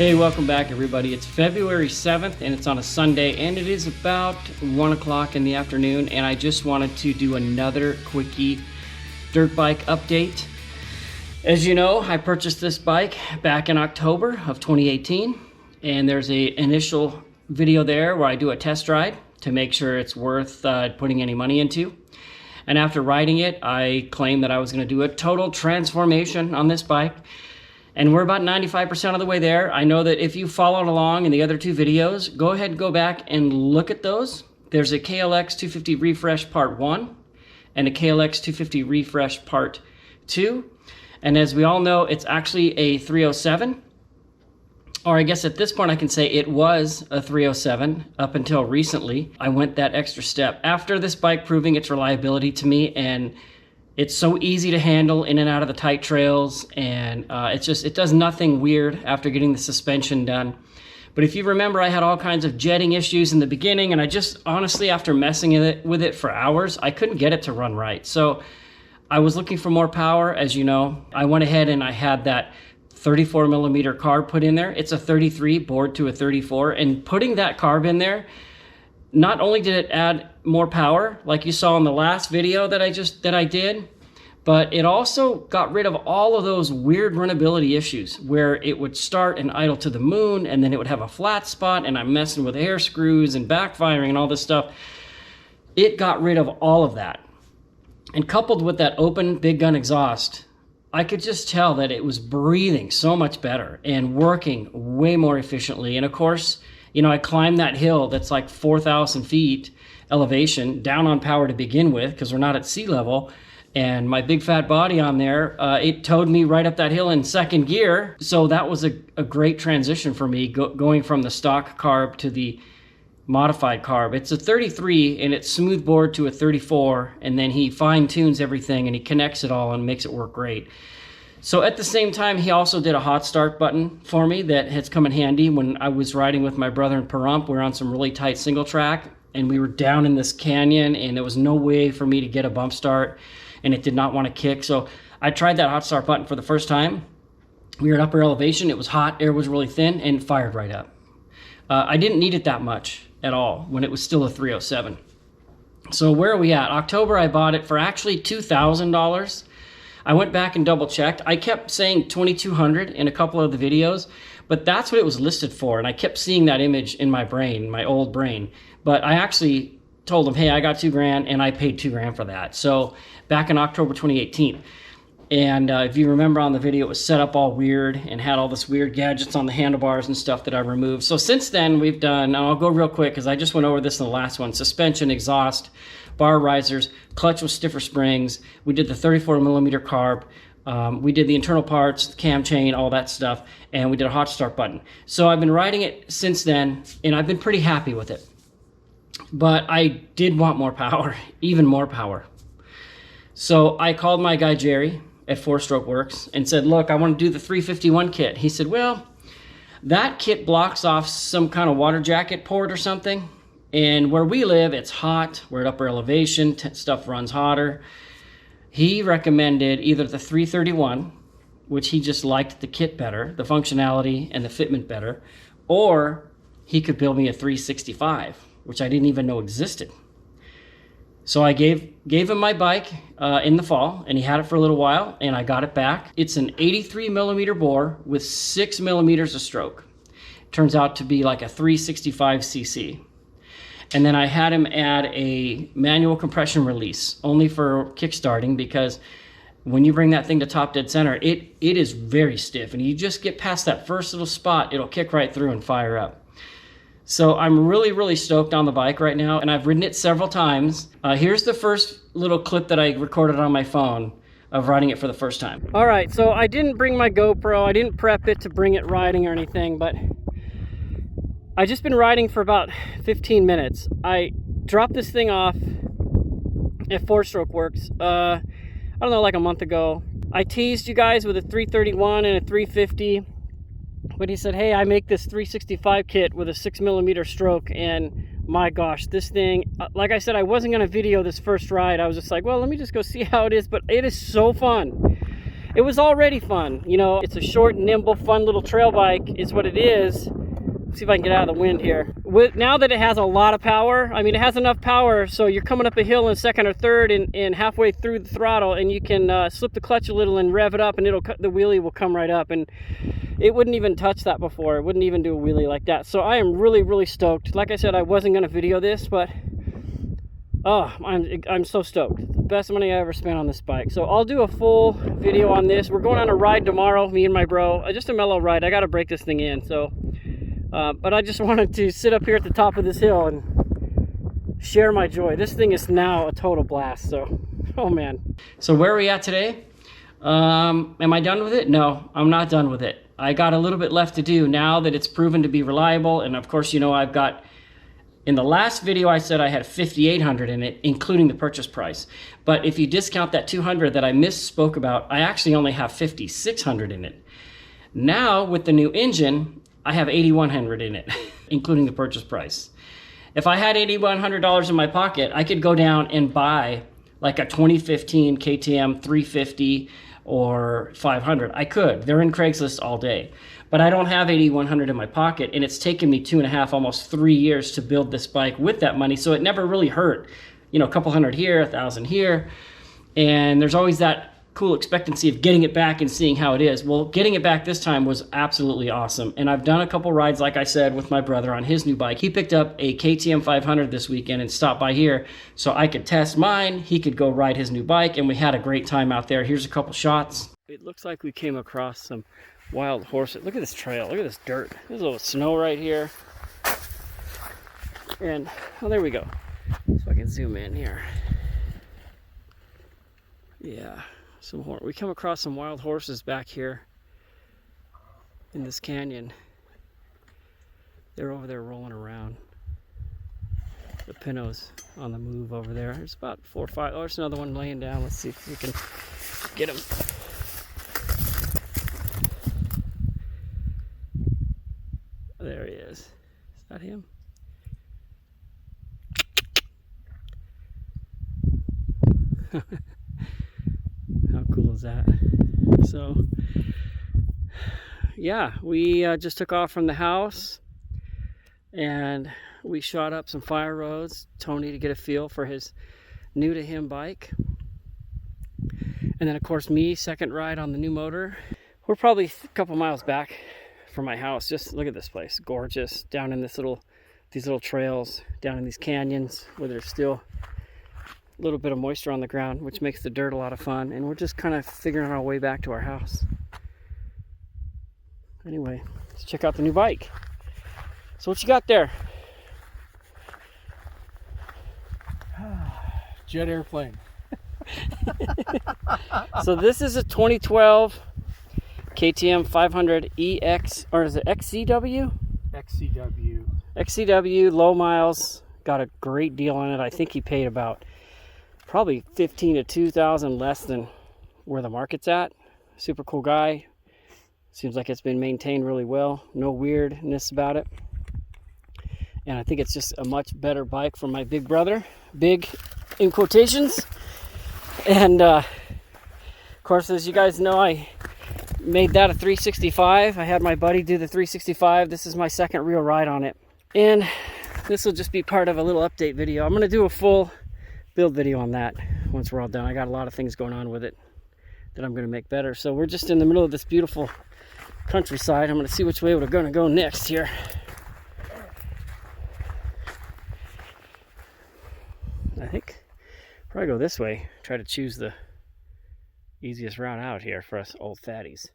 Hey, welcome back everybody. It's February 7th and it's on a Sunday and it is about 1 o'clock in the afternoon, and I just wanted to do another quickie dirt bike update. As you know, I purchased this bike back in October of 2018, and there's a initial video there where I do a test ride to make sure it's worth putting any money into. And after riding it, I claimed that I was going to do a total transformation on this bike. And we're about 95% of the way there. I know that if you followed along in the other two videos, go ahead and go back and look at those. There's a KLX250 Refresh Part 1 and a KLX250 Refresh Part 2. And as we all know, it's actually a 307. Or I guess at this point I can say it was a 307 up until recently. I went that extra step after this bike proving its reliability to me, and it's so easy to handle in and out of the tight trails, and it does nothing weird after getting the suspension done. But if you remember, I had all kinds of jetting issues in the beginning, and I just honestly, after messing with it for hours, I couldn't get it to run right. So I was looking for more power, as you know. I went ahead and I had that 34 millimeter carb put in there. It's a 33 bored to a 34, and putting that carb in there, not only did it add more power, like you saw in the last video that I did, but it also got rid of all of those weird runnability issues where it would start and idle to the moon, and then it would have a flat spot, and I'm messing with air screws and backfiring and all this stuff. It got rid of all of that. And coupled with that open big gun exhaust, I could just tell that it was breathing so much better and working way more efficiently. And of course, you know, I climbed that hill that's like 4,000 feet elevation down on power to begin with, because we're not at sea level. And my big fat body on there, it towed me right up that hill in second gear. So that was a great transition for me, going from the stock carb to the modified carb. It's a 33 and it's smooth bored to a 34. And then he fine tunes everything and he connects it all and makes it work great. So at the same time, he also did a hot start button for me that has come in handy when I was riding with my brother in Pahrump. We were on some really tight single track and we were down in this canyon and there was no way for me to get a bump start and it did not want to kick. So I tried that hot start button for the first time. We were at upper elevation, it was hot, air was really thin, and it fired right up. I didn't need it that much at all when it was still a 307. So where are we at? October, I bought it for actually $2,000. I went back and double checked. I kept saying $2,200 in a couple of the videos, but that's what it was listed for. And I kept seeing that image in my brain, my old brain. But I actually told them, hey, I got $2,000 and I paid $2,000 for that. So back in October 2018. And if you remember on the video, it was set up all weird and had all this weird gadgets on the handlebars and stuff that I removed. So since then we've done, and I'll go real quick because I just went over this in the last one, suspension, exhaust, bar risers, clutch with stiffer springs. We did the 34 millimeter carb. We did the internal parts, the cam chain, all that stuff. And we did a hot start button. So I've been riding it since then and I've been pretty happy with it. But I did want more power, even more power. So I called my guy Jerry at 4-Stroke Works and said, look, I want to do the 351 kit. He said, well, that kit blocks off some kind of water jacket port or something. And where we live, it's hot. We're at upper elevation. Stuff runs hotter. He recommended either the 331, which he just liked the kit better, the functionality and the fitment better, or he could build me a 365, which I didn't even know existed. So I gave him my bike in the fall, and he had it for a little while, and I got it back. It's an 83 millimeter bore with 6 millimeters of stroke. Turns out to be like a 365cc. And then I had him add a manual compression release, only for kickstarting, because when you bring that thing to top dead center, it is very stiff, and you just get past that first little spot, it'll kick right through and fire up. So I'm really, really stoked on the bike right now, and I've ridden it several times. Here's the first little clip that I recorded on my phone of riding it for the first time. All right, so I didn't bring my GoPro. I didn't prep it to bring it riding or anything, but I just been riding for about 15 minutes. I dropped this thing off at 4-Stroke Works, I don't know, like a month ago. I teased you guys with a 331 and a 350. But he said, hey, I make this 365 kit with a 6 millimeter stroke, and my gosh, this thing, like I said, I wasn't going to video this first ride. I was just like, well, let me just go see how it is, but it is so fun. it was already fun. You know, it's a short, nimble, fun little trail bike is what it is. Let's see if I can get out of the wind here. Now that it has a lot of power, I mean, it has enough power so you're coming up a hill in second or third and halfway through the throttle, and you can slip the clutch a little and rev it up, and the wheelie will come right up. And it wouldn't even touch that before. It wouldn't even do a wheelie like that. So I am really, really stoked. Like I said, I wasn't going to video this, but oh, I'm so stoked. The best money I ever spent on this bike. So I'll do a full video on this. We're going on a ride tomorrow, me and my bro. Just a mellow ride. I got to break this thing in. So, but I just wanted to sit up here at the top of this hill and share my joy. This thing is now a total blast. So, oh man. So where are we at today? Am I done with it? No, I'm not done with it. I got a little bit left to do now that it's proven to be reliable. And of course, you know, I've got, in the last video I said I had 5,800 in it, including the purchase price. But if you discount that 200 that I misspoke about, I actually only have 5,600 in it. Now with the new engine, I have 8,100 in it, including the purchase price. If I had $8,100 in my pocket, I could go down and buy like a 2015 KTM 350 or 500. I could. They're in Craigslist all day. But I don't have 8,100 in my pocket, and it's taken me 2.5, almost 3 years to build this bike with that money, so it never really hurt. You know, a couple hundred here, 1,000 here, and there's always that cool expectancy of getting it back and seeing how it is. Well, getting it back this time was absolutely awesome, and I've done a couple rides, like I said, with my brother on his new bike. He picked up a KTM 500 this weekend and stopped by here so I could test mine, he could go ride his new bike, and we had a great time out there. Here's a couple shots. It looks like we came across some wild horses. Look at this trail. Look at this dirt. There's a little snow right here. And, oh, there we go. So I can zoom in here. Yeah, we come across some wild horses back here in this canyon. They're over there rolling around. The Pinot's on the move over there. There's about 4 or 5. Oh, there's another one laying down. Let's see if we can get him. There he is. Is that him? How cool is that? So, yeah, we just took off from the house and we shot up some fire roads. Tony to get a feel for his new to him bike. And then, of course, me, second ride on the new motor. We're probably a couple miles back from my house. Just look at this place, gorgeous, down in these little trails, down in these canyons where there's still a little bit of moisture on the ground, which makes the dirt a lot of fun. And we're just kind of figuring our way back to our house. Anyway, let's check out the new bike. So what you got there? Jet airplane. So this is a 2012 KTM 500 EX, or is it XCW? XCW. XCW, low miles. Got a great deal on it. I think he paid about probably 15 to 2,000 less than where the market's at. Super cool guy. Seems like it's been maintained really well. No weirdness about it. And I think it's just a much better bike for my big brother. Big in quotations. And of course, as you guys know, I made that a 365. I had my buddy do the 365. This is my second real ride on it. And this will just be part of a little update video. I'm going to do a full build video on that once we're all done. I got a lot of things going on with it that I'm going to make better. So we're just in the middle of this beautiful countryside. I'm going to see which way we're going to go next here. I think probably go this way. Try to choose the easiest route out here for us old fatties.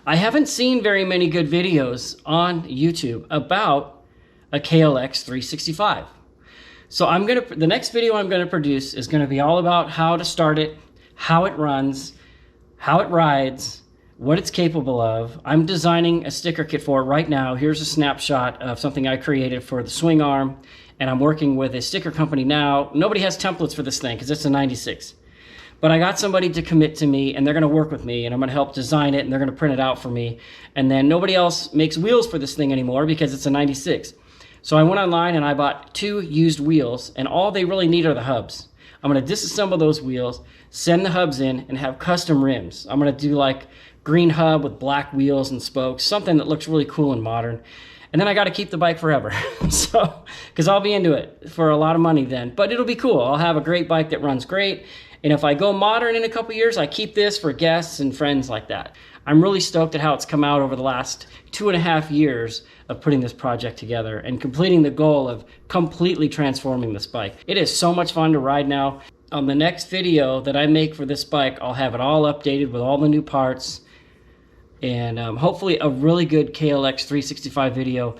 I haven't seen very many good videos on YouTube about a KLX 365. So the next video I'm gonna produce is gonna be all about how to start it, how it runs, how it rides, what it's capable of. I'm designing a sticker kit for it right now. Here's a snapshot of something I created for the swing arm, and I'm working with a sticker company now. Nobody has templates for this thing because it's a 96. But I got somebody to commit to me, and they're gonna work with me, and I'm gonna help design it, and they're gonna print it out for me. And then nobody else makes wheels for this thing anymore because it's a 96. So I went online and I bought 2 used wheels, and all they really need are the hubs. I'm going to disassemble those wheels, send the hubs in, and have custom rims. I'm going to do like green hub with black wheels and spokes, something that looks really cool and modern. And then I got to keep the bike forever. So, because I'll be into it for a lot of money then. But it'll be cool. I'll have a great bike that runs great. And if I go modern in a couple years, I keep this for guests and friends like that. I'm really stoked at how it's come out over the last 2.5 years of putting this project together and completing the goal of completely transforming this bike. It is so much fun to ride now. On the next video that I make for this bike, I'll have it all updated with all the new parts and hopefully a really good KLX250R video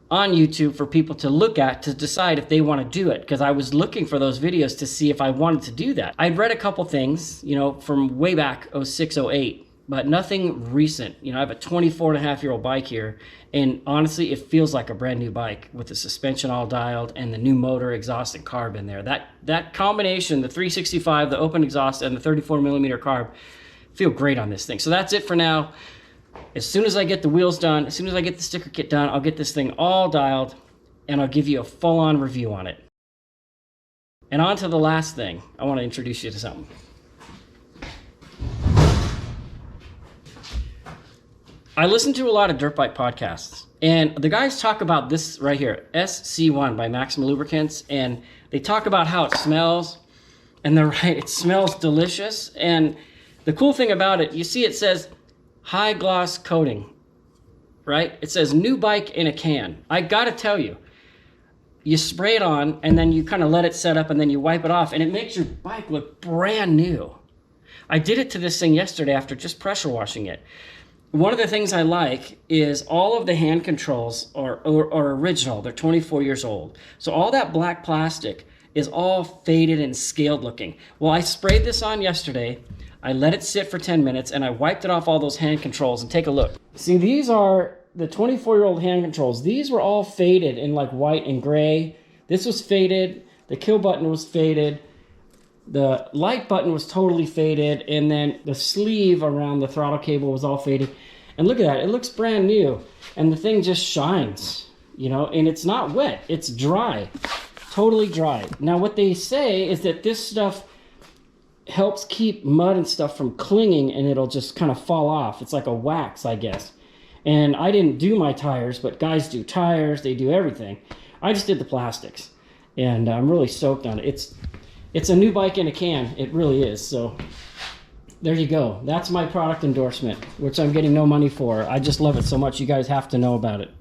on YouTube for people to look at to decide if they want to do it, because I was looking for those videos to see if I wanted to do that. I'd read a couple things, you know, from way back 06, 08, but nothing recent. You know, I have a 24.5-year-old bike here, and honestly, it feels like a brand new bike with the suspension all dialed and the new motor, exhaust, and carb in there. That combination, the 365, the open exhaust, and the 34mm carb, feel great on this thing. So that's it for now. As soon as I get the wheels done, as soon as I get the sticker kit done, I'll get this thing all dialed and I'll give you a full-on review on it. And on to the last thing. I want to introduce you to something. I listen to a lot of dirt bike podcasts, and the guys talk about this right here, SC1 by Maximum Lubricants, and they talk about how it smells, and they're right, it smells delicious. And the cool thing about it, you see it says high gloss coating, right? It says new bike in a can. I gotta tell you, you spray it on and then you kind of let it set up and then you wipe it off and it makes your bike look brand new. I did it to this thing yesterday after just pressure washing it. One of the things I like is all of the hand controls are original. They're 24 years old. So all that black plastic is all faded and scaled looking. Well, I sprayed this on yesterday. I let it sit for 10 minutes and I wiped it off all those hand controls, and take a look. See, these are the 24-year-old hand controls. These were all faded in like white and gray. This was faded. The kill button was faded. The light button was totally faded. And then the sleeve around the throttle cable was all faded. And look at that. It looks brand new. And the thing just shines, you know, and it's not wet. It's dry. Totally dry. Now, what they say is that this stuff helps keep mud and stuff from clinging and it'll just kind of fall off. It's like a wax, I guess. And I didn't do my tires, but guys do tires, they do everything. I just did the plastics, and I'm really stoked on it. It's a new bike in a can. It really is. So there you go. That's my product endorsement, which I'm getting no money for. I just love it so much. You guys have to know about it.